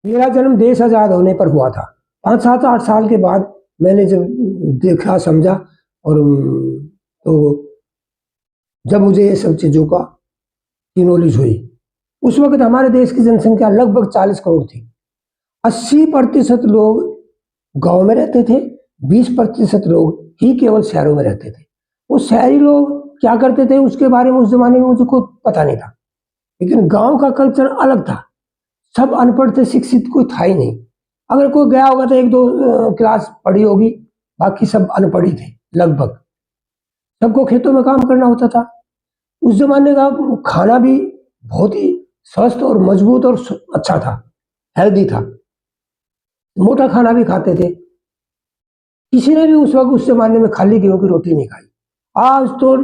मेरा जन्म देश आजाद होने पर हुआ था। 5, 7, 8 साल के बाद मैंने जब देखा समझा और तो जब मुझे ये सब चीज़ों का की नॉलेज हुई, उस वक़्त हमारे देश की जनसंख्या लगभग 40 करोड़ थी। 80% लोग गाँव में रहते थे, 20% लोग ही केवल शहरों में रहते थे। वो शहरी लोग क्या करते थे उसके बारे में उस ज़माने में मुझको पता नहीं था। लेकिन गाँव का कल्चर अलग था। सब अनपढ़ थे, शिक्षित कोई था ही नहीं। अगर कोई गया होगा तो 1-2 क्लास पढ़ी होगी, बाकी सब अनपढ़ ही थे लगभग। सबको खेतों में काम करना होता था। उस ज़माने का खाना भी बहुत ही स्वस्थ और मजबूत और अच्छा था, हेल्दी था। मोटा खाना भी खाते थे। किसी ने भी उस वक़्त उस ज़माने में खाली गेहूँ की रोटी नहीं खाई। आज तो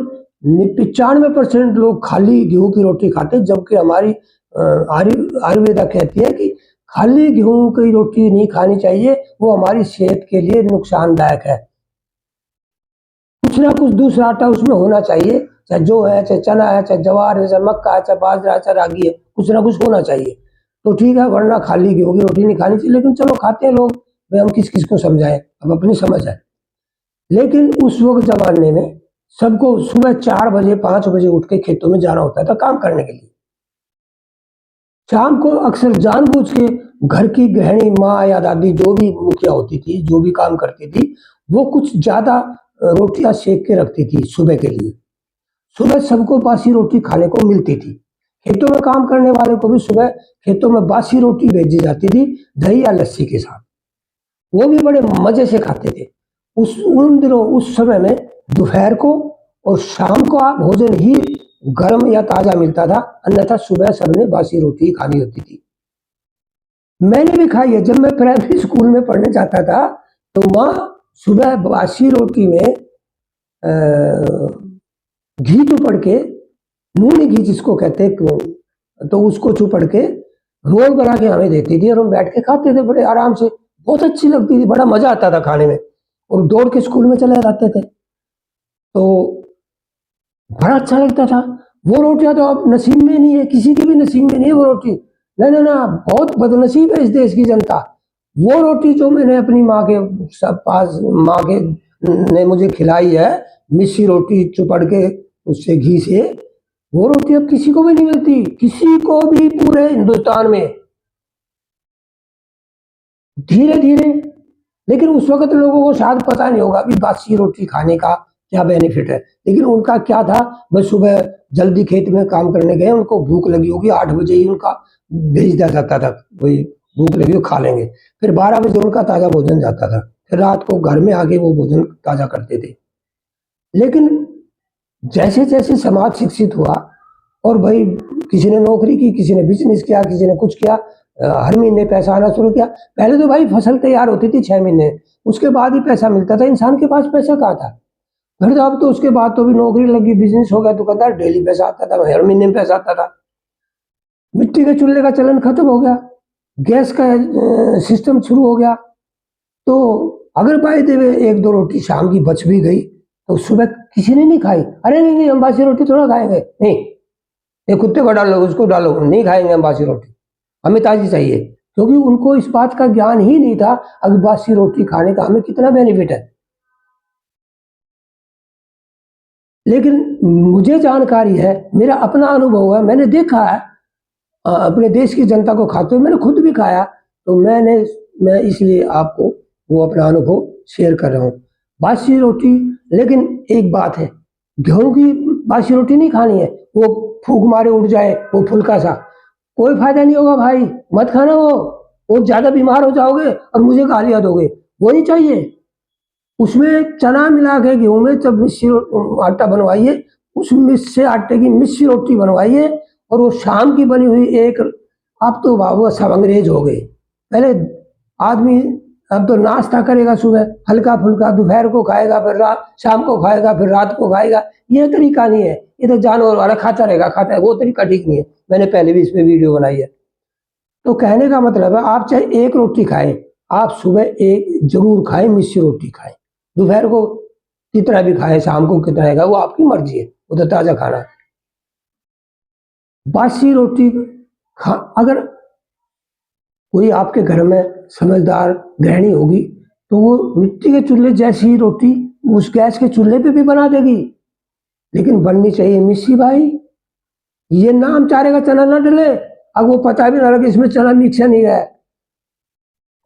95% लोग खाली गेहूँ की रोटी खाते हैं, जबकि हमारी आयुर्वेदा कहती है कि खाली गेहूँ की रोटी नहीं खानी चाहिए, वो हमारी सेहत के लिए नुकसानदायक है। कुछ ना कुछ दूसरा आटा उसमें होना चाहिए, चाहे जौ है, चाहे चना है, चाहे जवार है, चाहे मक्का है, चाहे बाजरा है, चाहे रागी है, कुछ ना कुछ होना चाहिए। तो ठीक है, वरना खाली गेहूँ की रोटी नहीं खानी चाहिए, लेकिन चलो खाते हैं लोग, भाई हम किस-किस को समझाएँ, अब अपनी समझ है। लेकिन उस वक़्त ज़माने में सबको सुबह 4 बजे, 5 बजे उठ के खेतों में जाना होता था काम करने के लिए। शाम को अक्सर जानबूझ के घर की गृहिणी माँ या दादी जो भी मुखिया होती थी, जो भी काम करती थी, वो कुछ ज़्यादा रोटियाँ सेक के रखती थी सुबह के लिए। सुबह सबको बासी रोटी खाने को मिलती थी। खेतों में काम करने वाले को भी सुबह खेतों में बासी रोटी भेजी जाती थी, दही या लस्सी के साथ। वो भी बड़े मज़े से खाते थे। उन दिनों उस समय में दोपहर को और शाम का भोजन ही गर्म या ताज़ा मिलता था, अन्यथा सुबह सबने बासी रोटी ही खानी होती थी। मैंने भी खाई है, जब मैं प्राइमरी स्कूल में पढ़ने जाता था, तो माँ सुबह बासी रोटी में घी चुपड़ के, नूनी घी जिसको कहते हैं, तो उसको चुपड़ के रोल बना के हमें देती थी और हम बैठ के खाते थे बड़े आराम से। बहुत अच्छी लगती थी, बड़ा मज़ा आता था खाने में और दौड़ के स्कूल में चले जाते थे। तो बड़ा अच्छा लगता था। वो रोटियाँ तो अब नसीब में नहीं है, किसी के भी नसीब में नहीं है वो रोटी। ना, ना, ना, बहुत बदनसीब है इस देश की जनता। वो रोटी जो मैंने अपनी माँ के सब पास माँ के ने मुझे खिलाई है, मिस्सी रोटी चुपड़ के उससे घी से, वो रोटी अब किसी को भी नहीं मिलती, किसी को भी पूरे हिंदुस्तान में। धीरे-धीरे, लेकिन उस वक़्त लोगों को शायद पता नहीं होगा कि बासी रोटी खाने का क्या बेनिफिट है। लेकिन उनका क्या था, बस सुबह जल्दी खेत में काम करने गए, उनको भूख लगी होगी, 8 बजे ही उनका भेज दिया जाता था, भई भूख लगी हो खा लेंगे। फिर 12 बजे उनका ताज़ा भोजन जाता था। फिर रात को घर में आके वो भोजन ताज़ा करते थे। लेकिन जैसे-जैसे समाज शिक्षित हुआ और भाई किसी ने नौकरी की, किसी ने बिज़नेस किया, किसी ने कुछ किया, हर महीने पैसा आना शुरू किया। पहले तो भाई फसल तैयार होती थी 6 महीने, उसके बाद ही पैसा मिलता था, इंसान के पास पैसा कहाँ था? फिर तो अब तो उसके बाद तो भी नौकरी लगी, बिज़नेस हो गया, दुकानदार, डेली पैसा आता था, हर महीने में पैसा आता था। मिट्टी के चूल्हे का चलन खत्म हो गया, गैस का सिस्टम शुरू हो गया। तो अगर बाय द वे 1-2 रोटी शाम की बच भी गई, तो सुबह किसी ने नहीं खाई। अरे नहीं, नहीं, हम बासी रोटी थोड़ा खाएँगे, नहीं, ये कुत्ते को डालो, उसको डालो, नहीं खाएँगे हम बासी रोटी, हमें ताज़ी चाहिए। क्योंकि उनको इस बात का ज्ञान ही नहीं था, अभी बासी रोटी खाने का हमें कितना बेनिफिट है। लेकिन मुझे जानकारी है, मेरा अपना अनुभव है, मैंने देखा है अपने देश की जनता को खाते हुए, मैंने खुद भी खाया, तो मैं इसलिए आपको वो अपना अनुभव शेयर कर रहा हूँ। बासी रोटी, लेकिन एक बात है, गेहूँ की बासी रोटी नहीं खानी है, वो फूँक मारे उठ जाए, वो फुल्का-सा, कोई फ़ायदा नहीं होगा भाई, मत खाना वो ज़्यादा बीमार हो जाओगे और मुझे गालियाँ दोगे, वो नहीं चाहिए। उसमें चना मिला के गेहूँ में जब आटा बनवाइए, उस मिस्से आटे की मिस्सी रोटी बनवाइए और वो शाम की बनी हुई एक, अब तो बाबू सब अंग्रेज हो गए। पहले आदमी अब तो नाश्ता करेगा सुबह, हल्का-फुल्का, दोपहर को खाएगा, फिर शाम को खाएगा, फिर रात को खाएगा। ये तरीका नहीं है, ये तो जानवर वाला खाता रहेगा, खाता है, वो तरीका ठीक नहीं है। मैंने पहले भी इस पे वीडियो बनाई है। तो कहने का मतलब है, आप चाहे 1 रोटी खाएँ, आप सुबह एक ज़रूर खाएँ, मिस्सी रोटी खाएँ। दोपहर को कितना भी खाएँ, शाम को कितना खाएगा, वो आपकी मर्ज़ी है, वो तो ताज़ा खाना है। बासी रोटी खा अगर कोई आपके घर में समझदार गृहिणी होगी तो वो मिट्टी के चूल्हे जैसी ही रोटी उस गैस के चूल्हे पे भी बना देगी, लेकिन बननी चाहिए मिस्सी भाई। ये नाम चारे का चना ना डले, अब वो पता भी ना लगे इसमें चना मिक्स है नहीं है।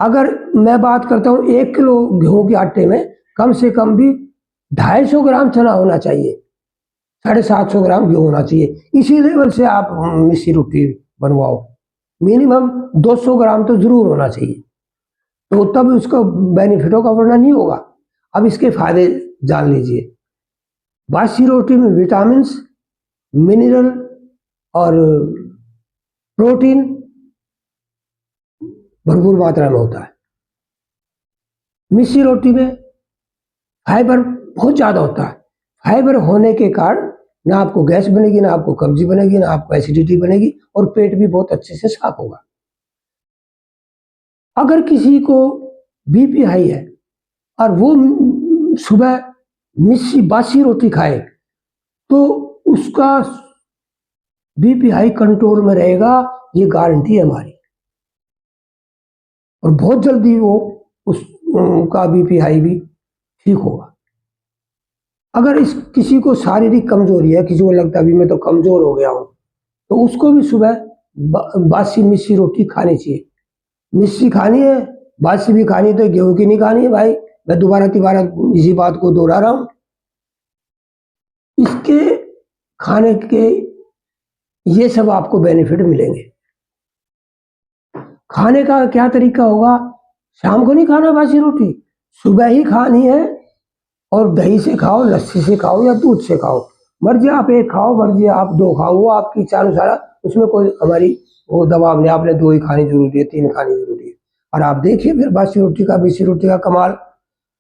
अगर मैं बात करता हूँ 1 किलो गेहूं के आटे में कम से कम भी 250 ग्राम चना होना चाहिए, 750 ग्राम गेहूं होना चाहिए। इसी लेवल से आप मिस्सी रोटी बनवाओ, मिनिमम 200 ग्राम तो जरूर होना चाहिए, तो तब उसका बेनिफिट होगा, वरना नहीं होगा। अब इसके फायदे जान लीजिए। बासी रोटी में विटामिन, मिनरल और प्रोटीन भरपूर मात्रा में होता है। मिस्सी रोटी में फाइबर बहुत ज़्यादा होता है। फाइबर होने के कारण ना आपको गैस बनेगी, ना आपको कब्जी बनेगी, ना आपको एसिडिटी बनेगी, और पेट भी बहुत अच्छे से साफ होगा। अगर किसी को बीपी हाई है और वो सुबह मिस्सी बासी रोटी खाए तो उसका बीपी हाई कंट्रोल में रहेगा, ये गारंटी है हमारी, और बहुत जल्दी वो उसका बीपी हाई भी ठीक होगा। अगर इस किसी को शारीरिक कमजोरी है, किसी को लगता है अभी मैं तो कमजोर हो गया हूं, तो उसको भी सुबह बासी मिस्सी रोटी खानी चाहिए। मिस्सी खानी है, बासी भी खानी, तो गेहूं की नहीं खानी है भाई। मैं दोबारा तिबारा इसी बात को दोहरा रहा हूं। इसके खाने के ये सब आपको बेनिफिट मिलेंगे। खाने का क्या तरीका होगा? शाम को नहीं खाना बासी रोटी, सुबह ही खानी है, और दही से खाओ, लस्सी से खाओ या दूध से खाओ, मर्जी आप 1 खाओ, मर्जी आप 2 खाओ, वो आपकी इच्छा अनुसार, उसमें कोई हमारी वो दबाव नहीं, आपने 2 ही खानी जरूरी है, 3 खानी जरूरी है। और आप देखिए फिर बासी रोटी का मिस्सी रोटी का कमाल,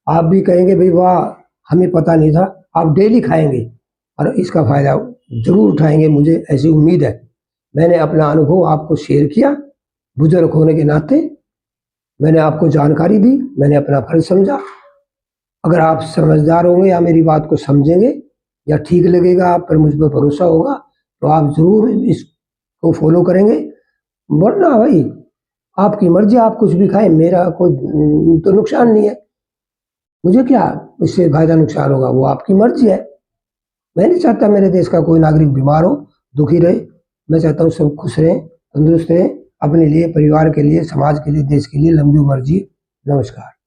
आप भी कहेंगे भाई वाह हमें पता नहीं था, आप डेली खाएंगे और इसका फायदा जरूर उठाएंगे, मुझे ऐसी उम्मीद है। मैंने अपना अनुभव आपको शेयर किया, बुजुर्ग होने के नाते मैंने आपको जानकारी दी, मैंने अपना फर्ज समझा। अगर आप समझदार होंगे या मेरी बात को समझेंगे या ठीक लगेगा, आप पर मुझ पर भरोसा होगा, तो आप जरूर इसको फॉलो करेंगे। वरना भाई आपकी मर्जी, आप कुछ भी खाएं, मेरा कोई तो नुकसान नहीं है, मुझे क्या इससे फायदा नुकसान होगा, वो आपकी मर्जी है। मैं नहीं चाहता मेरे देश का कोई नागरिक बीमार हो, दुखी रहे। मैं चाहता हूँ सब खुश रहें, तंदुरुस्त रहें, अपने लिए, परिवार के लिए, समाज के लिए, देश के लिए लंबी उम्र जिए। नमस्कार।